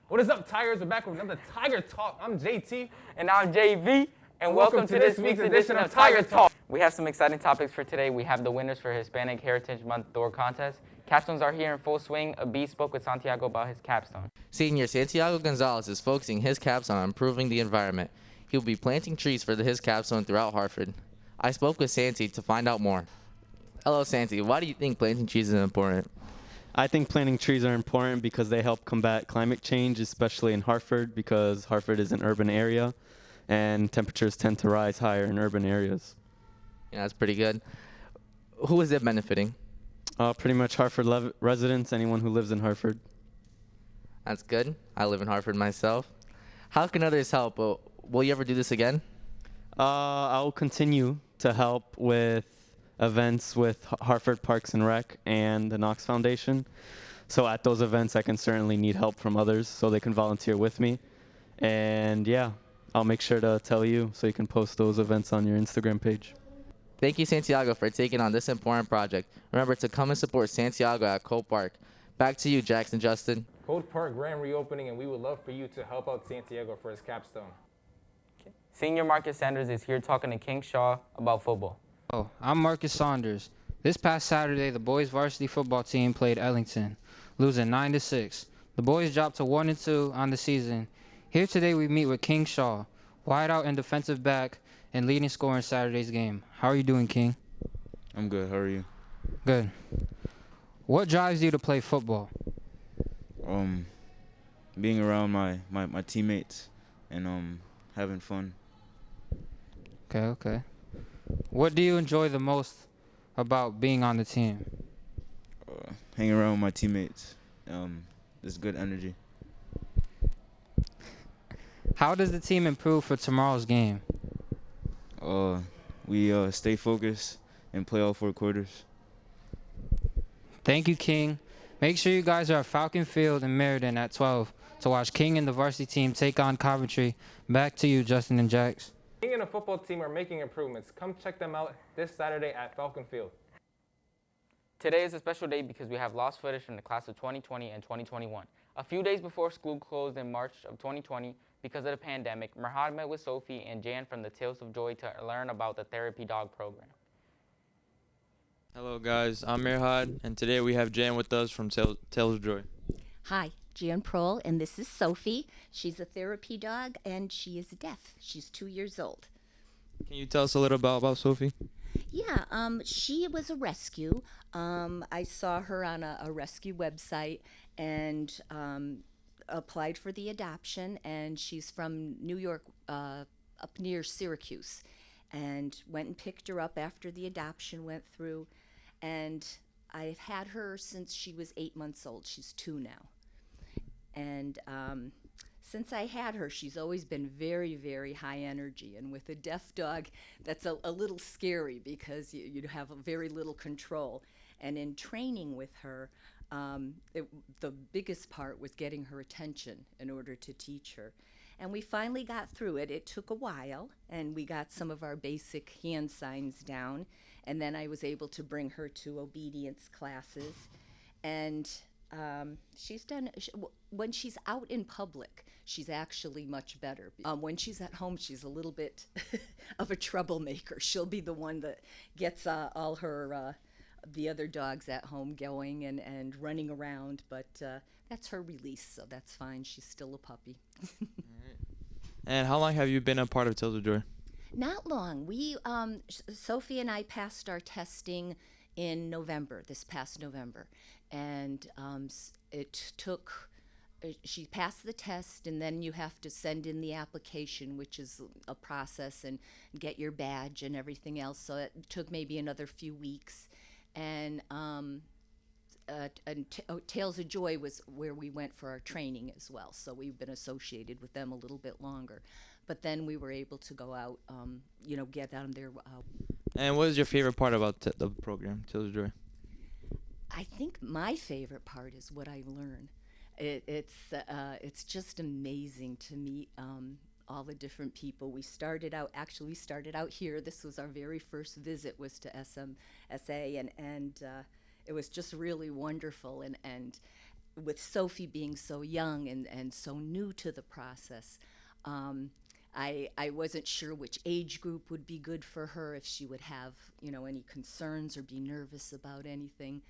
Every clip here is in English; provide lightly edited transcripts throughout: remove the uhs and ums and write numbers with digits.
What is up, Tigers? We're back with another Tiger Talk. I'm JT. And I'm JV. And welcome to this week's edition of Tiger Talk. We have some exciting topics for today. We have the winners for Hispanic Heritage Month door contest. Capstones are here in full swing. A B spoke with Santiago about his capstone. Senior Santiago Gonzalez is focusing his capstone on improving the environment. He will be planting trees for his capstone throughout Hartford. I spoke with Santi to find out more. Hello, Santi. Why do you think planting trees is important? I think planting trees are important because they help combat climate change, especially in Hartford, because Hartford is an urban area and temperatures tend to rise higher in urban areas. Yeah, that's pretty good. Who is it benefiting? Pretty much Hartford residents, anyone who lives in Hartford. That's good. I live in Hartford myself. How can others help? Will you ever do this again? I will continue to help with events with Hartford Parks and Rec and the Knox Foundation. So at those events, I can certainly need help from others so they can volunteer with me. And yeah, I'll make sure to tell you so you can post those events on your Instagram page. Thank you, Santiago, for taking on this important project. Remember to come and support Santiago at Cole Park. Back to you, Jackson Justin. Cold Park grand reopening, and we would love for you to help out Santiago for his capstone. Senior Marcus Sanders is here talking to King Shaw about football. Oh, I'm Marcus Saunders. This past Saturday, the boys' varsity football team played Ellington, losing 9-6. The boys dropped to 1-2 on the season. Here today, we meet with King Shaw, wideout and defensive back, and leading scorer in Saturday's game. How are you doing, King? I'm good. How are you? Good. What drives you to play football? Being around my teammates and having fun. Okay. What do you enjoy the most about being on the team? Hanging around with my teammates. There's good energy. How does the team improve for tomorrow's game? We stay focused and play all 4 quarters. Thank you, King. Make sure you guys are at Falcon Field in Meriden at 12 to watch King and the varsity team take on Coventry. Back to you, Justin and Jax. King and the football team are making improvements. Come check them out this Saturday at Falcon Field. Today is a special day because we have lost footage from the class of 2020 and 2021. A few days before school closed in March of 2020 because of the pandemic, Merhad met with Sophie and Jan from the Tales of Joy to learn about the therapy dog program. Hello guys, I'm Merhad, and today we have Jan with us from Tales of Joy. Hi, Jan Prohl, and this is Sophie. She's a therapy dog, and she is deaf. She's 2 years old. Can you tell us a little about Sophie? Yeah, she was a rescue. I saw her on a rescue website and applied for the adoption, and she's from New York, up near Syracuse, and went and picked her up after the adoption went through, and I've had her since she was 8 months old. She's 2 now. And since I had her, she's always been very, very high energy. And with a deaf dog, that's a little scary because you have very little control. And in training with her, the biggest part was getting her attention in order to teach her. And we finally got through it. It took a while, and we got some of our basic hand signs down. And then I was able to bring her to obedience classes. And she's done, when she's out in public, she's actually much better. When she's at home, she's a little bit of a troublemaker. She'll be the one that gets all her, the other dogs at home going and running around, but that's her release, so that's fine. She's still a puppy. And how long have you been a part of Tales of Joy? Not long. We, Sophie and I passed our testing in November, this past November. And it took, she passed the test, and then you have to send in the application, which is a process, and get your badge and everything else. So it took maybe another few weeks. And Tales of Joy was where we went for our training as well. So we've been associated with them a little bit longer. But then we were able to go out, get on there. And what is your favorite part about the program, Tales of Joy? I think my favorite part is what I learn. It's just amazing to meet all the different people. We started out here. This was our very first visit, was to SMSA, and it was just really wonderful. And with Sophie being so young and so new to the process, I wasn't sure which age group would be good for her, if she would have, any concerns or be nervous about anything.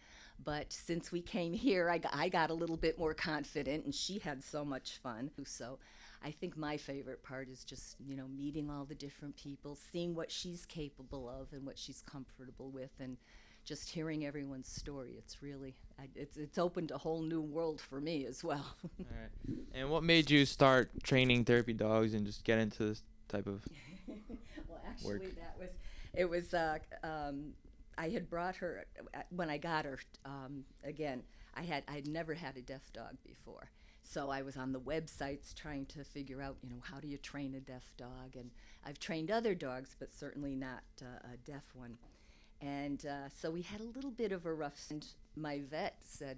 But since we came here, I got a little bit more confident, and she had so much fun. So I think my favorite part is just, meeting all the different people, seeing what she's capable of and what she's comfortable with, and just hearing everyone's story. It's really, it's opened a whole new world for me as well. All right. And what made you start training therapy dogs and just get into this type of Well, actually, work? it was, I had brought her, when I got her, again, I'd never had a deaf dog before. So I was on the websites trying to figure out, how do you train a deaf dog? And I've trained other dogs, but certainly not a deaf one. And so we had a little bit of a rough. And my vet said,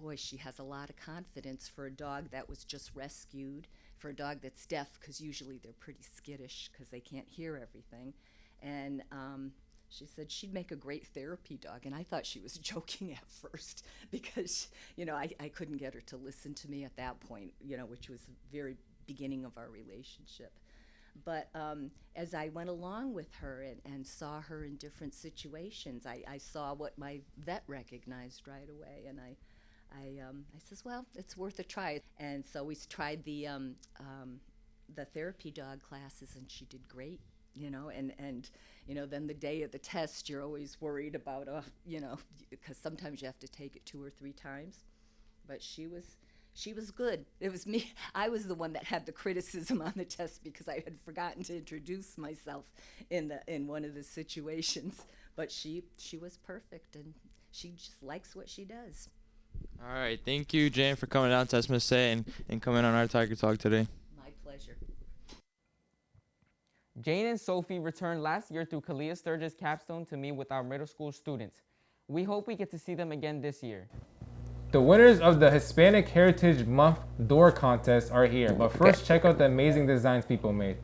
boy, she has a lot of confidence for a dog that was just rescued, for a dog that's deaf, because usually they're pretty skittish because they can't hear everything. And she said she'd make a great therapy dog. And I thought she was joking at first because, I couldn't get her to listen to me at that point, which was the very beginning of our relationship. But as I went along with her and saw her in different situations, I saw what my vet recognized right away, and I says, well, it's worth a try. And so we tried the therapy dog classes, and she did great, and then the day of the test, you're always worried about, because sometimes you have to take it 2 or 3 times. But she was good. It was me. I was the one that had the criticism on the test because I had forgotten to introduce myself in one of the situations. But she was perfect, and she just likes what she does. All right. Thank you, Jan, for coming out to SMSA and coming on our Tiger Talk today. My pleasure. Jane and Sophie returned last year through Kalia Sturgis Capstone to meet with our middle school students. We hope we get to see them again this year. The winners of the Hispanic Heritage Month Door Contest are here, but first check out the amazing designs people made.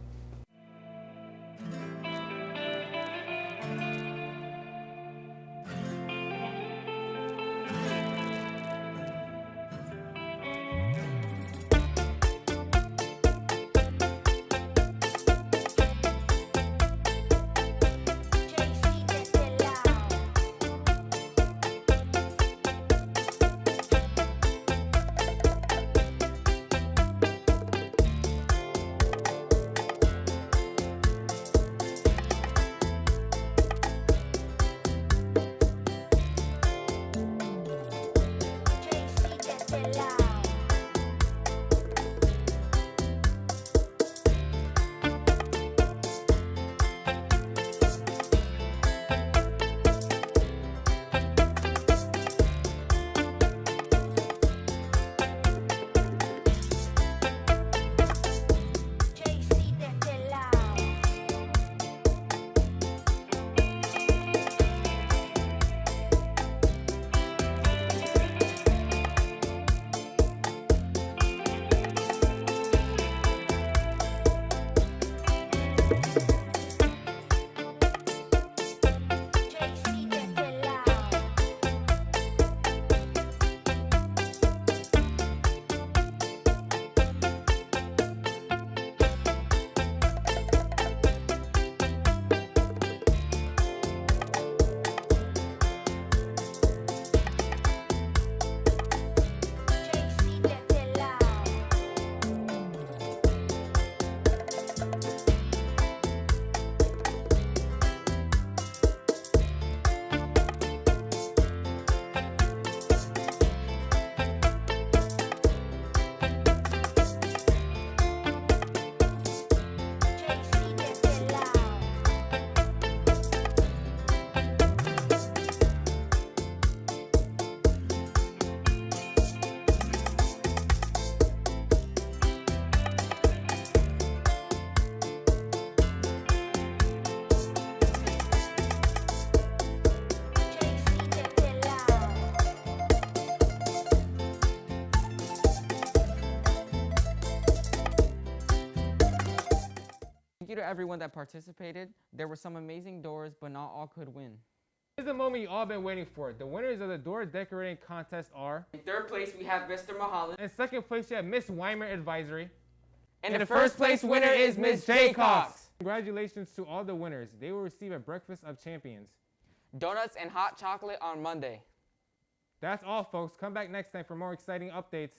Thank you to everyone that participated. There were some amazing doors, but not all could win. Here's the moment you all been waiting for. The winners of the door decorating contest are... In third place, we have Mr. Mahalan. In second place, you have Miss Weimer Advisory. And the first place winner is Miss J. Cox. Congratulations to all the winners. They will receive a breakfast of champions. Donuts and hot chocolate on Monday. That's all, folks. Come back next time for more exciting updates.